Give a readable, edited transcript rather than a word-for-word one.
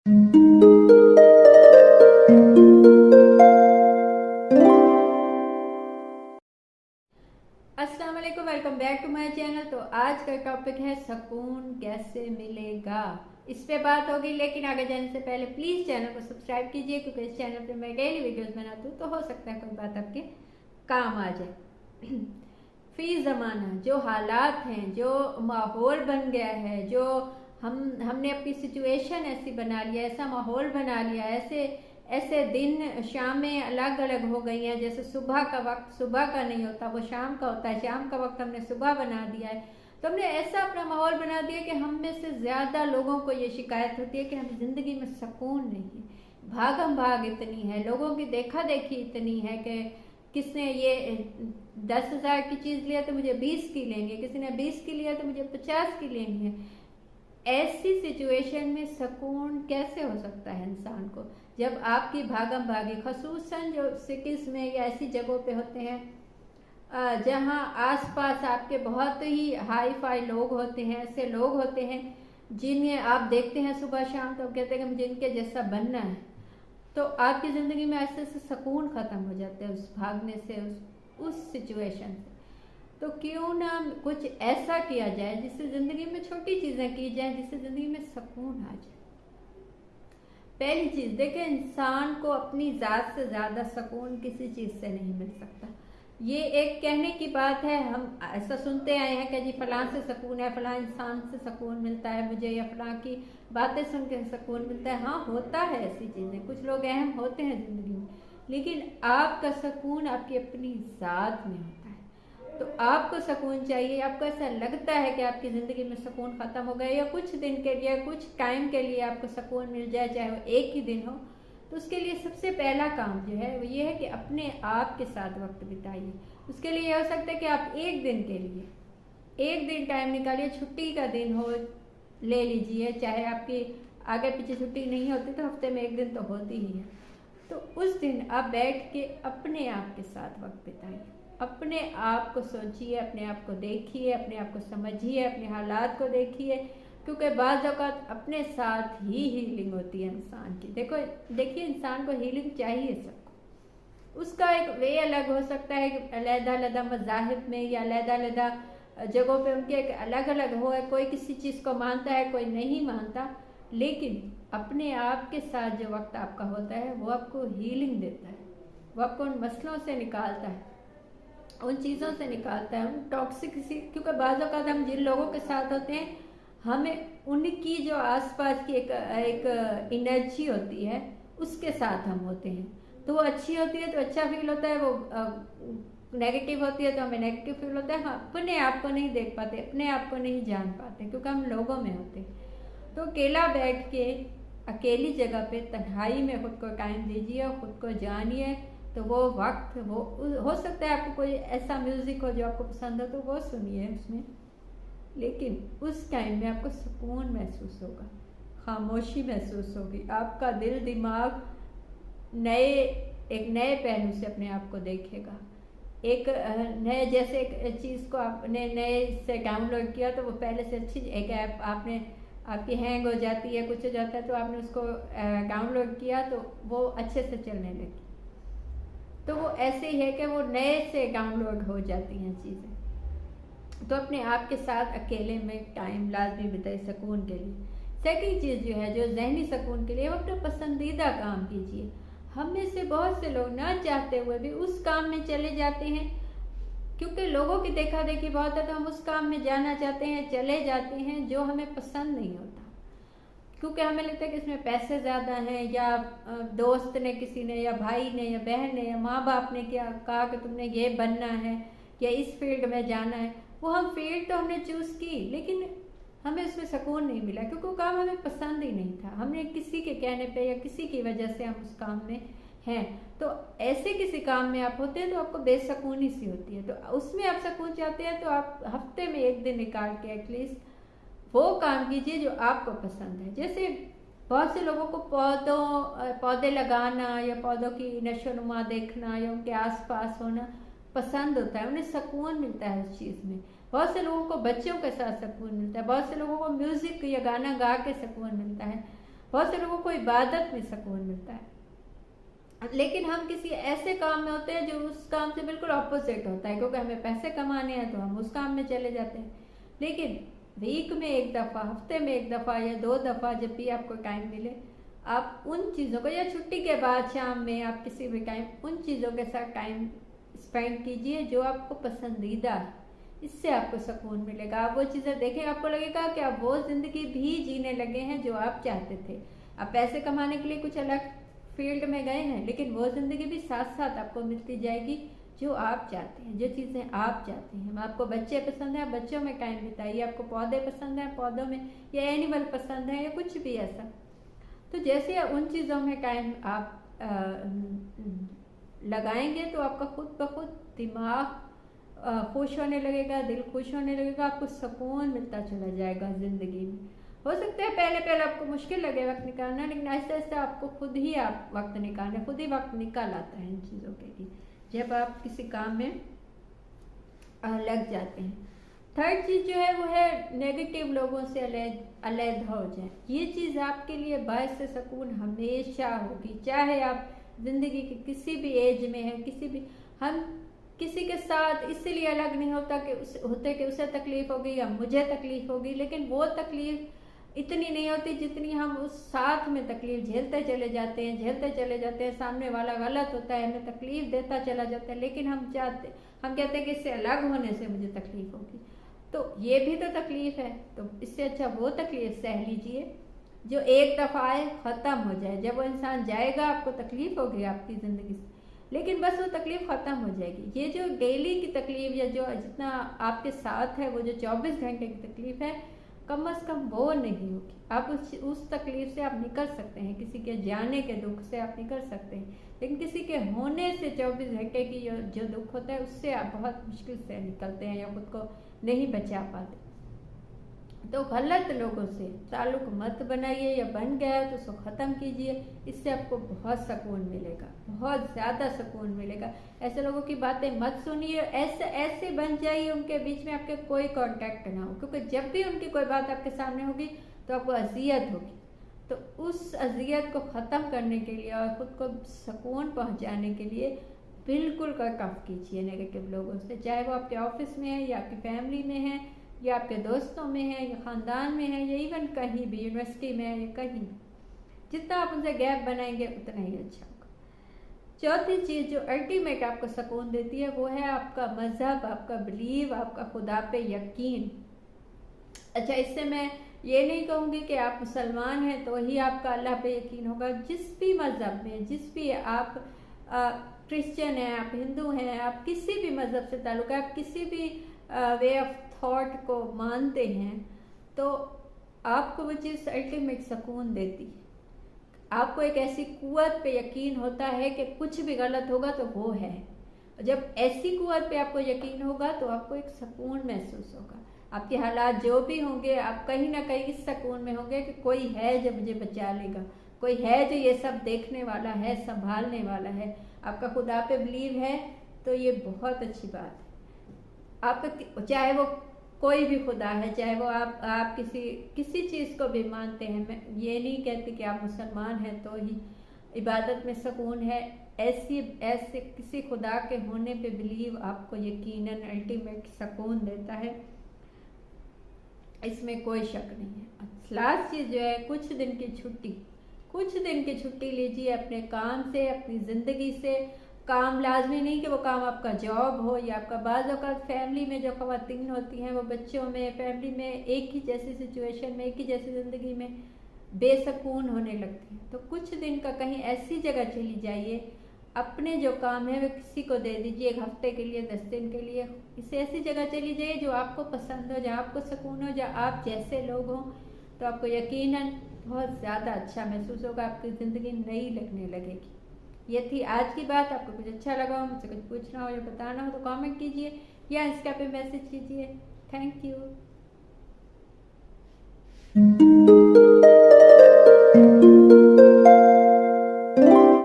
अस्सलाम वालेकुम, welcome back to my channel. तो आज का टॉपिक है सुकून कैसे मिलेगा। इस पे बात होगी, लेकिन आगे जाने से पहले प्लीज़ चैनल को सब्सक्राइब कीजिए, क्योंकि इस चैनल पे मैं डेली वीडियोस बनाती हूँ, तो हो सकता है कोई बात आपके काम आ जाए। फी ज़माना जो हालात हैं, जो माहौल बन गया है, जो हमने अपनी सिचुएशन ऐसी बना लिया, ऐसा माहौल बना लिया, ऐसे ऐसे दिन शामें अलग अलग हो गई हैं। जैसे सुबह का वक्त सुबह का नहीं होता, वो शाम का होता है, शाम का वक्त हमने सुबह बना दिया है। तो हमने ऐसा अपना माहौल बना दिया कि हम में से ज़्यादा लोगों को ये शिकायत होती है कि हमें ज़िंदगी में सुकून नहीं है। भागम भाग इतनी है, लोगों की देखा देखी इतनी है कि किसने ये 10,000 की चीज़ लिया तो मुझे 20 की लेंगे, किसी ने 20 की लिया तो मुझे 50 की लेंगे। ऐसी सिचुएशन में सुकून कैसे हो सकता है इंसान को, जब आपकी भागम भागी, खसूसन जो सिटीज़ में या ऐसी जगहों पे होते हैं जहाँ आसपास आपके बहुत ही हाई फाई लोग होते हैं, ऐसे लोग होते हैं जिन्हें आप देखते हैं सुबह शाम तो आप कहते हैं कि मुझे इनके जैसा बनना है। तो आपकी ज़िंदगी में ऐसे से सुकून ख़त्म हो जाता है उस भागने से, उस सिचुएशन से। तो क्यों ना कुछ ऐसा किया जाए जिससे ज़िंदगी में छोटी चीज़ें की जाए, जिससे ज़िंदगी में सुकून आ जाए। पहली चीज़ देखें, इंसान को अपनी ज़ात से ज़्यादा सुकून किसी चीज़ से नहीं मिल सकता। ये एक कहने की बात है, हम ऐसा सुनते आए हैं कि जी फलां से सुकून है, फलां इंसान से सुकून मिलता है मुझे, या फलां की बातें सुन के सुकून मिलता है। हाँ, होता है ऐसी चीज़ें, कुछ लोग अहम होते हैं ज़िंदगी में, लेकिन आपका सुकून आपकी अपनी ज़ात में होता है। तो आपको सुकून चाहिए, आपको ऐसा लगता है कि आपकी ज़िंदगी में सुकून ख़त्म हो गया, या कुछ दिन के लिए, कुछ टाइम के लिए आपको सुकून मिल जाए, चाहे वो एक ही दिन हो, तो उसके लिए सबसे पहला काम जो है वो ये है कि अपने आप के साथ वक्त बिताइए। उसके लिए यह हो सकता है कि आप एक दिन के लिए एक दिन टाइम निकालिए, छुट्टी का दिन हो ले लीजिए, चाहे आपकी आगे पीछे छुट्टी नहीं होती तो हफ्ते में एक दिन तो होती ही है। तो उस दिन आप बैठ के अपने आप के साथ वक्त बिताइए, अपने आप को सोचिए, अपने आप को देखिए, अपने आप को समझिए, अपने हालात को देखिए, क्योंकि बाज़ औक़ात अपने साथ ही हीलिंग होती है इंसान की। देखिए इंसान को हीलिंग चाहिए सबको। उसका एक वे अलग हो सकता है कि अलग-अलग मज़ाहिब में या अलग-अलग जगहों पे उनके एक अलग अलग हो, कोई किसी चीज़ को मानता है, कोई नहीं मानता, लेकिन अपने आप के साथ जो वक्त आपका होता है वो आपको हीलिंग देता है, वो आपको उन मसलों से निकालता है, उन चीज़ों से निकालता है, उन टॉक्सिक, क्योंकि बाज़ औक़ात हम जिन लोगों के साथ होते हैं हमें उनकी जो आसपास की एक एनर्जी होती है उसके साथ हम होते हैं, तो वो अच्छी होती है तो अच्छा फील होता है, वो नेगेटिव होती है तो हमें नेगेटिव फील होता है। हम अपने आप को नहीं देख पाते, अपने आप को नहीं जान पाते, क्योंकि हम लोगों में होते हैं। तो अकेला बैठ के अकेली जगह पे तन्हाई में खुद को टाइम दीजिए और ख़ुद को जानिए। तो वो वक्त, वो हो सकता है आपको कोई ऐसा म्यूज़िक हो जो आपको पसंद हो तो वो सुनिए उसमें, लेकिन उस टाइम में आपको सुकून महसूस होगा, खामोशी महसूस होगी, आपका दिल दिमाग एक नए पहलू से अपने आप को देखेगा। एक नए, जैसे एक चीज़ को आपने नए से डाउनलोड किया तो वो पहले से अच्छी एक ऐप आपने आपकी हैंग हो जाती है, कुछ हो जाता है, तो आपने उसको डाउनलोड किया तो वो अच्छे से चलने लगी। तो वो ऐसे ही है कि वो नए से डाउनलोड हो जाती हैं चीज़ें। तो अपने आप के साथ अकेले में टाइम लाजमी बिताइए सुकून के लिए। सेकंड चीज़ जो है, जो जहनी सुकून के लिए, वो अपना पसंदीदा काम कीजिए। हम में से बहुत से लोग ना चाहते हुए भी उस काम में चले जाते हैं, क्योंकि लोगों की देखा देखी बहुत है, तो हम उस काम में जाना चाहते हैं, चले जाते हैं जो हमें पसंद नहीं होता, क्योंकि हमें लगता है कि इसमें पैसे ज़्यादा हैं, या दोस्त ने, किसी ने, या भाई ने, या बहन ने, या माँ बाप ने क्या कहा कि तुमने ये बनना है या इस फील्ड में जाना है। वो हम फील्ड तो हमने चूज़ की, लेकिन हमें उसमें सुकून नहीं मिला, क्योंकि वो काम हमें पसंद ही नहीं था। हमने किसी के कहने पे या किसी की वजह से हम उस काम में हैं। तो ऐसे किसी काम में आप होते हैं तो आपको बेसुकूनी सी होती है, तो उसमें आप सुकून चाहते हैं तो आप हफ्ते में एक दिन निकाल के एटलीस्ट वो काम कीजिए जो आपको पसंद है। जैसे बहुत से लोगों को पौधे लगाना या पौधों की नशोनुमा देखना या उनके आसपास होना पसंद होता है, उन्हें सुकून मिलता है उस चीज़ में। बहुत से लोगों को बच्चों के साथ सुकून मिलता है, बहुत से लोगों को म्यूज़िक या गाना गा के सुकून मिलता है, बहुत से लोगों को इबादत में सुकून मिलता है, लेकिन हम किसी ऐसे काम में होते हैं जो उस काम से बिल्कुल ऑपोजिट होता है, क्योंकि हमें पैसे कमाने हैं तो हम उस काम में चले जाते हैं। लेकिन वीक में एक दफ़ा, हफ्ते में एक दफ़ा या 2 दफ़ा जब भी आपको टाइम मिले, आप उन चीज़ों को, या छुट्टी के बाद शाम में आप किसी भी टाइम उन चीज़ों के साथ टाइम स्पेंड कीजिए जो आपको पसंदीदा है। इससे आपको सुकून मिलेगा। आप वो चीज़ें देखें, आपको लगेगा कि आप वो ज़िंदगी भी जीने लगे हैं जो आप चाहते थे। आप पैसे कमाने के लिए कुछ अलग फील्ड में गए हैं, लेकिन वो ज़िंदगी भी साथ साथ आपको मिलती जाएगी जो आप चाहते हैं, जो चीज़ें आप चाहते हैं। आपको बच्चे पसंद है, बच्चों में टाइम बिताइए। आपको पौधे पसंद हैं, पौधों में, या एनिमल पसंद है, या कुछ भी ऐसा। तो जैसे उन चीज़ों में टाइम आप लगाएंगे तो आपका खुद ब खुद दिमाग खुश होने लगेगा, दिल खुश होने लगेगा, आपको सुकून मिलता चला जाएगा ज़िंदगी में। हो सकता है पहले पहले आपको मुश्किल लगे वक्त निकालना, लेकिन आहिस्ता आहिस्ता आपको खुद ही आप वक्त निकालें, खुद ही वक्त निकाल आता है इन चीज़ों के लिए जब आप किसी काम में लग जाते हैं। थर्ड चीज़ जो है वो है नेगेटिव लोगों से अलग हो जाए। ये चीज़ आपके लिए बायस से सुकून हमेशा होगी, चाहे आप ज़िंदगी के किसी भी एज में हैं, किसी भी। हम किसी के साथ इसलिए अलग नहीं होते कि उसे तकलीफ़ होगी या मुझे तकलीफ़ होगी, लेकिन वो तकलीफ़ इतनी नहीं होती जितनी हम उस साथ में तकलीफ झेलते चले जाते हैं। सामने वाला गलत होता है, हमें तकलीफ देता चला जाता है, लेकिन हम कहते हैं कि इससे अलग होने से मुझे तकलीफ होगी। तो ये भी तो तकलीफ है, तो इससे अच्छा वो तकलीफ सह लीजिए जो एक दफ़ा आए ख़त्म हो जाए। जब वो इंसान जाएगा आपको तकलीफ होगी आपकी ज़िंदगी से, लेकिन बस वो तकलीफ ख़त्म हो जाएगी। ये जो डेली की तकलीफ या जो जितना आपके साथ है, वो जो 24 घंटे की तकलीफ है, कम से कम वो नहीं होगी। आप उस तकलीफ से आप निकल सकते हैं, किसी के जाने के दुख से आप निकल सकते हैं, लेकिन किसी के होने से 24 घंटे की जो दुख होता है उससे आप बहुत मुश्किल से निकलते हैं या खुद को नहीं बचा पाते। तो गलत लोगों से ताल्लुक मत बनाइए, या बन गया तो उसको ख़त्म कीजिए। इससे आपको बहुत सुकून मिलेगा, बहुत ज़्यादा सुकून मिलेगा। ऐसे लोगों की बातें मत सुनिए, ऐसे बन जाइए उनके बीच में आपके कोई कांटेक्ट ना हो, क्योंकि जब भी उनकी कोई बात आपके सामने होगी तो आपको अजियत होगी। तो उस अजियत को ख़त्म करने के लिए और ख़ुद को सुकून पहुँचाने के लिए बिल्कुल कट ऑफ कीजिए नेगेटिव लोगों से, चाहे वो आपके ऑफिस में है या आपकी फैमिली में है या आपके दोस्तों में है या ख़ानदान में है या इवन कहीं भी यूनिवर्सिटी में है या कहीं भी। जितना आप उनसे गैप बनाएंगे उतना ही अच्छा होगा। चौथी चीज़ जो अल्टीमेट आपको सुकून देती है वो है आपका मज़हब, आपका बिलीव, आपका खुदा पे यकीन। अच्छा, इससे मैं ये नहीं कहूँगी कि आप मुसलमान हैं तो ही आपका अल्लाह पे यकीन होगा। जिस भी मज़हब में, जिस भी आप क्रिश्चियन हैं, आप हिंदू हैं, आप किसी भी मज़हब से ताल्लुक़ है, आप किसी भी वे ऑफ थॉट को मानते हैं, तो आपको वो चीज़ अल्टीमेट सुकून देती है। आपको एक ऐसी कुव्वत पे यकीन होता है कि कुछ भी गलत होगा तो वो है। जब ऐसी कुव्वत पे आपको यकीन होगा तो आपको एक सुकून महसूस होगा। आपके हालात जो भी होंगे, आप कहीं ना कहीं इस सुकून में होंगे कि कोई है जो मुझे बचा लेगा, कोई है जो ये सब देखने वाला है, संभालने वाला है। आपका खुदा पे बिलीव है तो ये बहुत अच्छी बात है। आपका चाहे वो कोई भी खुदा है, चाहे वो आप किसी चीज़ को भी मानते हैं, मैं ये नहीं कहती कि आप मुसलमान हैं तो ही इबादत में सुकून है। ऐसे किसी खुदा के होने पे बिलीव आपको यकीनन अल्टीमेट सुकून देता है, इसमें कोई शक नहीं है। लास्ट चीज़ जो है कुछ दिन की छुट्टी लीजिए अपने काम से, अपनी ज़िंदगी से। काम लाजमी नहीं कि वो काम आपका जॉब हो या आपका बाज़ औक़ात फैमिली में जो ख़वातीन होती हैं वो बच्चों में, फैमिली में एक ही जैसी सिचुएशन में, एक ही जैसी ज़िंदगी में बेसकून होने लगती हैं। तो कुछ दिन का कहीं ऐसी जगह चली जाइए, अपने जो काम है वो किसी को दे दीजिए, 1 हफ्ते के लिए, 10 दिन के लिए। इसे ऐसी जगह चली जाइए जो आपको पसंद हो, जहाँ आपको सुकून हो, जहाँ आप जैसे लोग हों, तो आपको यकीनन बहुत ज़्यादा अच्छा महसूस होगा, आपकी ज़िंदगी नई लगने लगेगी। ये थी आज की बात। आपको कुछ अच्छा लगा हो, मुझसे कुछ पूछना हो या बताना हो तो कमेंट कीजिए या इंस्टा पे मैसेज कीजिए। Thank you.